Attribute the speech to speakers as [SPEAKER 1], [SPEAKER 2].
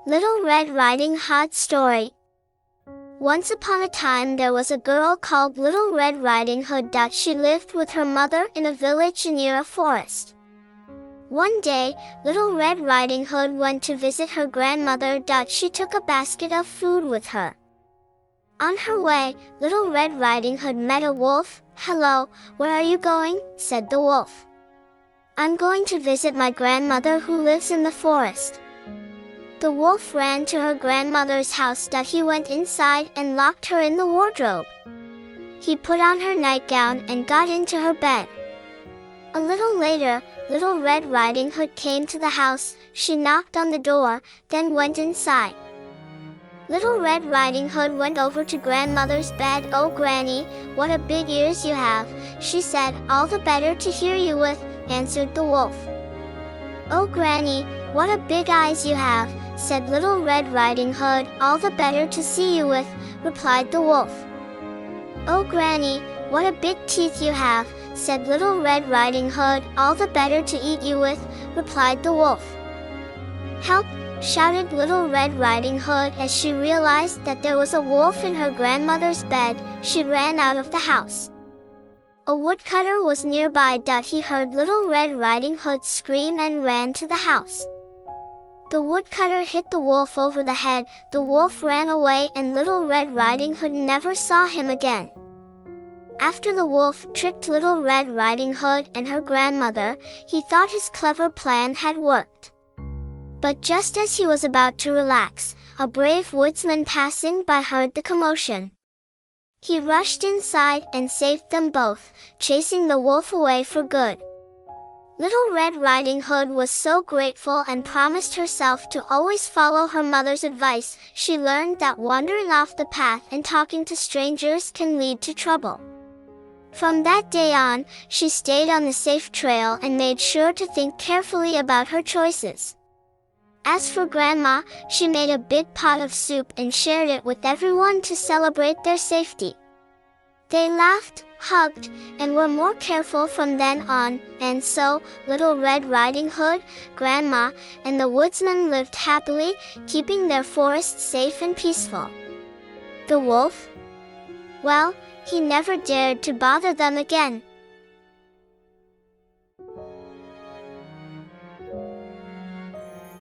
[SPEAKER 1] Little Red Riding Hood story. Once upon a time there was a girl called Little Red Riding Hood. She lived with her mother in a village near a forest. One day, Little Red Riding Hood went to visit her grandmother. She took a basket of food with her. On her way, Little Red Riding Hood met a wolf. "Hello, where are you going?" said the wolf. "I'm going to visit my grandmother who lives in the forest." The wolf ran to her grandmother's house. He went inside and locked her in the wardrobe. He put on her nightgown and got into her bed. A little later, Little Red Riding Hood came to the house. She knocked on the door, then went inside. Little Red Riding Hood went over to grandmother's bed. "Oh, Granny, what a big ears you have," she said. "All the better to hear you with," answered the wolf. "Oh, Granny, what a big eyes you have," said Little Red Riding Hood. "All the better to see you with," replied the wolf. "Oh, Granny, what a big teeth you have," said Little Red Riding Hood. "All the better to eat you with," replied the wolf. "Help!" shouted Little Red Riding Hood as she realized that there was a wolf in her grandmother's bed. She ran out of the house. A woodcutter was nearby. He heard Little Red Riding Hood scream and ran to the house. The woodcutter hit the wolf over the head. The wolf ran away and Little Red Riding Hood never saw him again. After the wolf tricked Little Red Riding Hood and her grandmother, he thought his clever plan had worked. But just as he was about to relax, a brave woodsman passing by heard the commotion. He rushed inside and saved them both, chasing the wolf away for good. Little Red Riding Hood was so grateful and promised herself to always follow her mother's advice. She learned that wandering off the path and talking to strangers can lead to trouble. From that day on, she stayed on the safe trail and made sure to think carefully about her choices. As for Grandma, she made a big pot of soup and shared it with everyone to celebrate their safety. They laughed, hugged, and were more careful from then on, and so, Little Red Riding Hood, Grandma, and the woodsman lived happily, keeping their forest safe and peaceful. The wolf? Well, he never dared to bother them again.